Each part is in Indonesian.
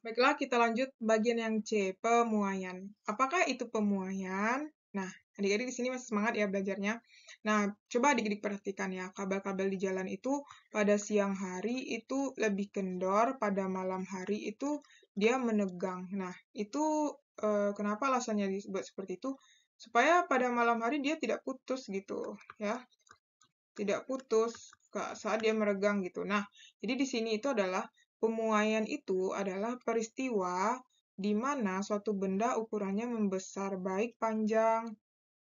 Baiklah, kita lanjut bagian yang C, pemuaian. Apakah itu pemuaian? Nah, adik-adik di sini masih semangat ya belajarnya. Nah, coba adik-adik perhatikan ya, kabel-kabel di jalan itu pada siang hari itu lebih kendor, pada malam hari itu dia menegang. Nah, itu kenapa alasannya disebut seperti itu? Supaya pada malam hari dia tidak putus gitu ya, tidak putus saat dia meregang gitu. Nah, jadi di sini itu adalah pemuaian itu adalah peristiwa di mana suatu benda ukurannya membesar baik panjang,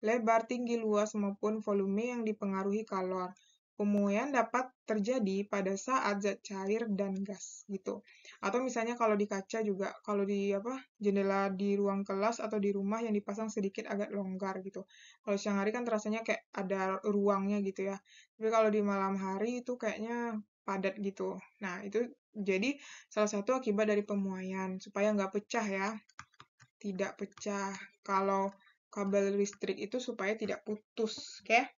lebar, tinggi, luas maupun volume yang dipengaruhi kalor. Pemuaian dapat terjadi pada saat zat cair dan gas gitu. Atau misalnya kalau di kaca juga, kalau di jendela di ruang kelas atau di rumah yang dipasang sedikit agak longgar gitu. Kalau siang hari kan terasanya kayak ada ruangnya gitu ya. Tapi kalau di malam hari itu kayaknya padat gitu. Nah, itu jadi salah satu akibat dari pemuaian supaya nggak pecah ya. Tidak pecah. Kalau kabel listrik itu supaya tidak putus, oke?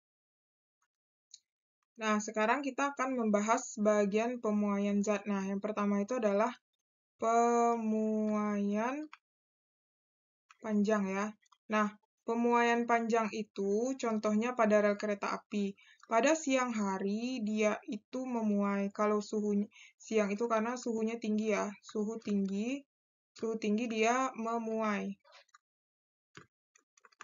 Nah, sekarang kita akan membahas bagian pemuaian zat. Nah, yang pertama itu adalah pemuaian panjang ya. Nah, pemuaian panjang itu contohnya pada rel kereta api. Pada siang hari dia itu memuai. Kalau suhu siang itu karena suhunya tinggi ya. Suhu tinggi dia memuai.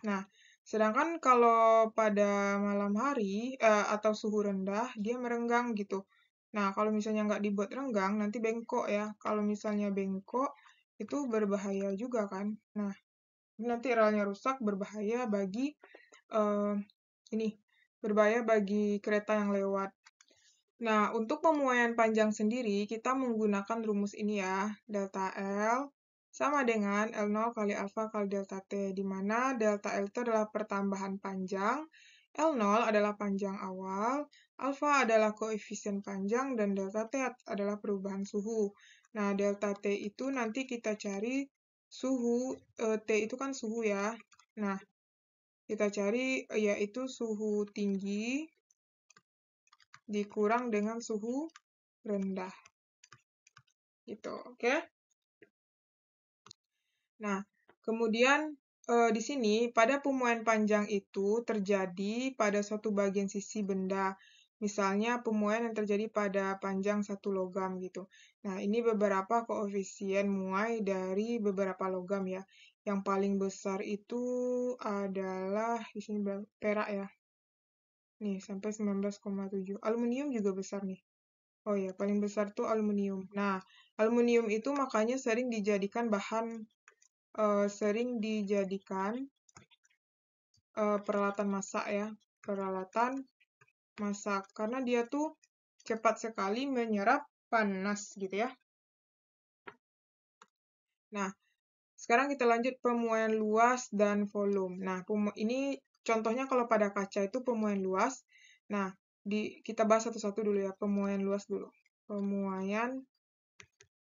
Nah, sedangkan kalau pada malam hari atau suhu rendah, dia merenggang gitu. Nah, kalau misalnya nggak dibuat renggang, nanti bengkok ya. Kalau misalnya bengkok, itu berbahaya juga kan. Nah, nanti relnya rusak, berbahaya bagi eh, ini, berbahaya bagi kereta yang lewat. Nah, untuk pemuaian panjang sendiri, kita menggunakan rumus ini ya, delta L sama dengan L0 kali alfa kali delta T, di mana delta L itu adalah pertambahan panjang, L0 adalah panjang awal, alfa adalah koefisien panjang, dan delta T adalah perubahan suhu. Nah, delta T itu nanti kita cari suhu, T itu kan suhu ya. Nah, kita cari yaitu suhu tinggi dikurang dengan suhu rendah. Gitu, oke? Nah, kemudian di sini pada pemuaian panjang itu terjadi pada suatu bagian sisi benda. Misalnya pemuaian yang terjadi pada panjang satu logam gitu. Nah, ini beberapa koefisien muai dari beberapa logam ya. Yang paling besar itu adalah di sini perak ya. Nih, sampai 19,7. Aluminium juga besar nih. Oh ya, paling besar tuh aluminium. Nah, aluminium itu makanya sering dijadikan peralatan masak ya, peralatan masak karena dia tuh cepat sekali menyerap panas gitu ya. Nah, sekarang kita lanjut pemuaian luas dan volume. Nah, ini contohnya kalau pada kaca itu pemuaian luas. Nah, kita bahas satu-satu dulu ya, pemuaian luas dulu. Pemuaian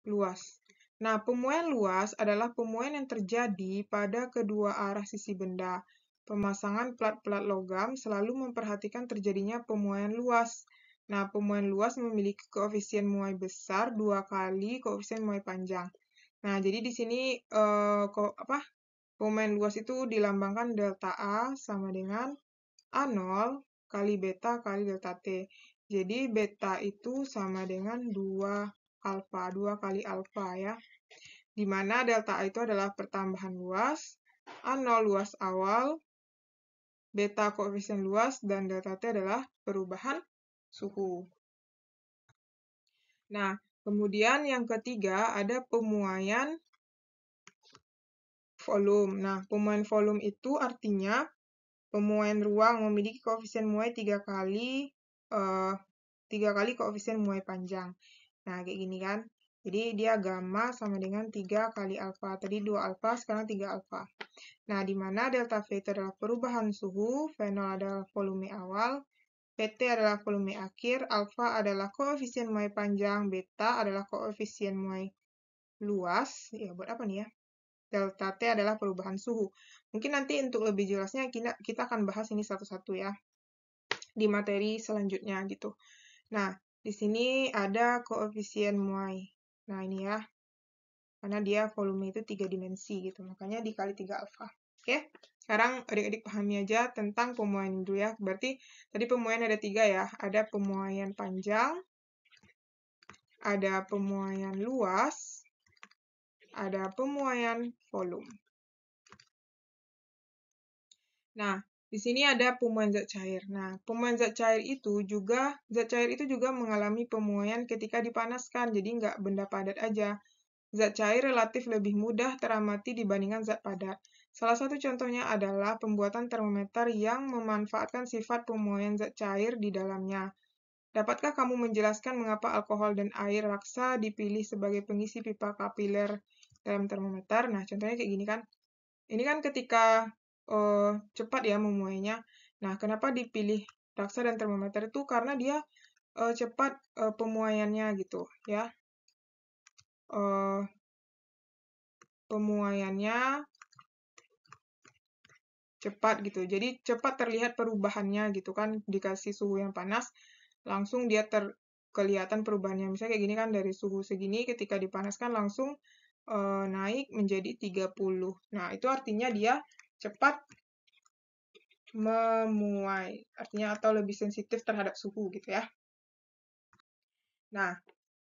luas. Nah, pemuaian luas adalah pemuaian yang terjadi pada kedua arah sisi benda. Pemasangan plat-plat logam selalu memperhatikan terjadinya pemuaian luas. Nah, pemuaian luas memiliki koefisien muai besar 2 kali koefisien muai panjang. Nah, jadi di sini pemuaian luas itu dilambangkan delta A sama dengan A0 kali beta kali delta T. Jadi beta itu sama dengan 2 alfa, 2 kali alfa ya. Di mana delta A itu adalah pertambahan luas, A0 luas awal, beta koefisien luas, dan delta T adalah perubahan suhu. Nah, kemudian yang ketiga ada pemuaian volume. Nah, pemuaian volume itu artinya pemuaian ruang memiliki koefisien muai 3 kali koefisien muai panjang. Nah, kayak gini kan. Jadi dia gamma sama dengan 3 kali alfa. Tadi 2 alfa, sekarang 3 alfa. Nah, di mana delta V itu adalah perubahan suhu, V0 adalah volume awal, PT adalah volume akhir, alfa adalah koefisien muai panjang, beta adalah koefisien muai luas. Ya, buat apa nih ya? Delta T adalah perubahan suhu. Mungkin nanti untuk lebih jelasnya kita akan bahas ini satu-satu ya di materi selanjutnya gitu. Nah, di sini ada koefisien muai. Nah, ini ya. karena dia volume itu 3 dimensi gitu, makanya dikali 3 alfa. Oke, sekarang adik-adik pahami aja tentang pemuaian dulu ya. Berarti tadi pemuaian ada 3 ya, ada pemuaian panjang, ada pemuaian luas, ada pemuaian volume. Nah, di sini ada pemuaian zat cair. Nah, pemuaian zat cair itu juga mengalami pemuaian ketika dipanaskan, jadi nggak benda padat aja. Zat cair relatif lebih mudah teramati dibandingkan zat padat. Salah satu contohnya adalah pembuatan termometer yang memanfaatkan sifat pemuaian zat cair di dalamnya. Dapatkah kamu menjelaskan mengapa alkohol dan air raksa dipilih sebagai pengisi pipa kapiler dalam termometer? Nah, contohnya kayak gini kan. Ini kan ketika cepat ya memuainya. Nah, kenapa dipilih raksa dan termometer itu? Karena dia cepat pemuaiannya gitu ya. Pemuaiannya cepat gitu. Jadi cepat terlihat perubahannya gitu kan, dikasih suhu yang panas, langsung dia kelihatan perubahannya. Misalnya kayak gini kan, dari suhu segini ketika dipanaskan langsung naik menjadi 30. Nah, itu artinya dia cepat memuai, artinya atau lebih sensitif terhadap suhu gitu ya. Nah,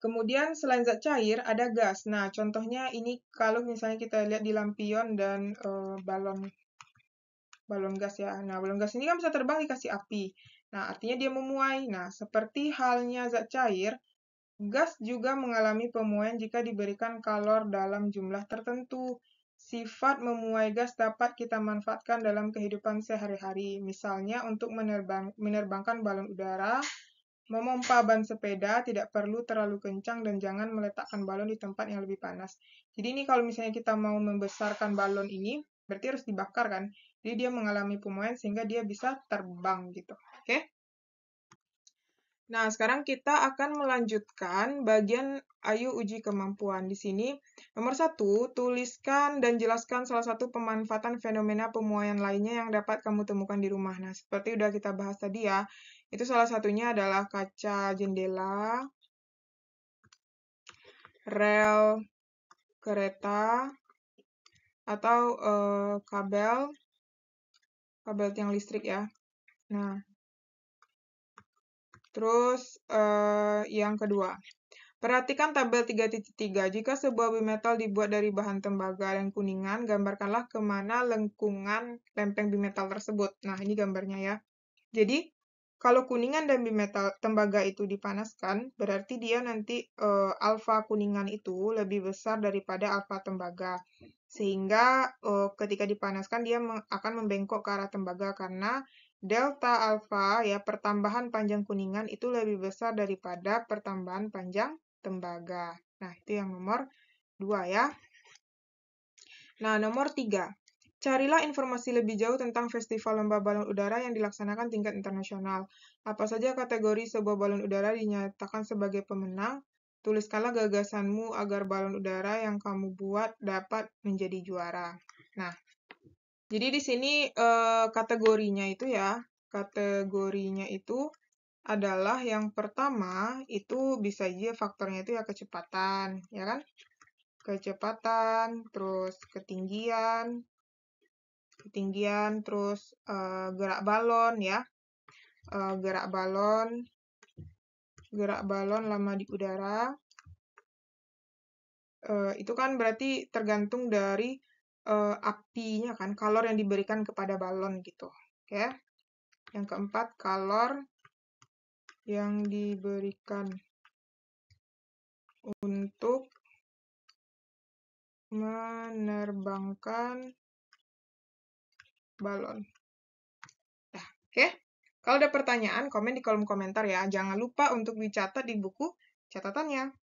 kemudian selain zat cair ada gas. Nah, contohnya ini kalau misalnya kita lihat di lampion dan balon gas ya. Nah, balon gas ini kan bisa terbang dikasih api. Nah, artinya dia memuai. Nah, seperti halnya zat cair, gas juga mengalami pemuaian jika diberikan kalor dalam jumlah tertentu. Sifat memuai gas dapat kita manfaatkan dalam kehidupan sehari-hari. Misalnya untuk menerbangkan balon udara, memompa ban sepeda tidak perlu terlalu kencang dan jangan meletakkan balon di tempat yang lebih panas. Jadi ini kalau misalnya kita mau membesarkan balon ini, berarti harus dibakar kan. Jadi dia mengalami pemuaian sehingga dia bisa terbang gitu. Oke? Nah, sekarang kita akan melanjutkan bagian ayo uji kemampuan. Di sini, nomor 1, tuliskan dan jelaskan salah satu pemanfaatan fenomena pemuaian lainnya yang dapat kamu temukan di rumah. Nah, seperti udah kita bahas tadi ya, itu salah satunya adalah kaca jendela, rel kereta, atau kabel tiang listrik ya. Nah, terus yang kedua, perhatikan tabel 3.3. Jika sebuah bimetal dibuat dari bahan tembaga dan kuningan, gambarkanlah kemana lengkungan lempeng bimetal tersebut. Nah, ini gambarnya ya. Jadi, kalau kuningan dan bimetal tembaga itu dipanaskan, berarti dia nanti alfa kuningan itu lebih besar daripada alfa tembaga. Sehingga ketika dipanaskan dia akan membengkok ke arah tembaga karena delta alfa ya, pertambahan panjang kuningan itu lebih besar daripada pertambahan panjang tembaga. Nah, itu yang nomor 2 ya. Nah, nomor 3. Carilah informasi lebih jauh tentang festival lomba balon udara yang dilaksanakan tingkat internasional. Apa saja kategori sebuah balon udara dinyatakan sebagai pemenang? Tuliskanlah gagasanmu agar balon udara yang kamu buat dapat menjadi juara. Nah, jadi di sini kategorinya itu adalah yang pertama itu bisa aja faktornya itu ya kecepatan, ya kan? Kecepatan, terus ketinggian, terus gerak balon ya. Gerak balon lama di udara. Itu kan berarti tergantung dari apinya kan, kalor yang diberikan kepada balon gitu. Oke. Yang keempat, kalor yang diberikan untuk menerbangkan balon. Nah, oke. Kalau ada pertanyaan, komen di kolom komentar ya. Jangan lupa untuk dicatat di buku catatannya.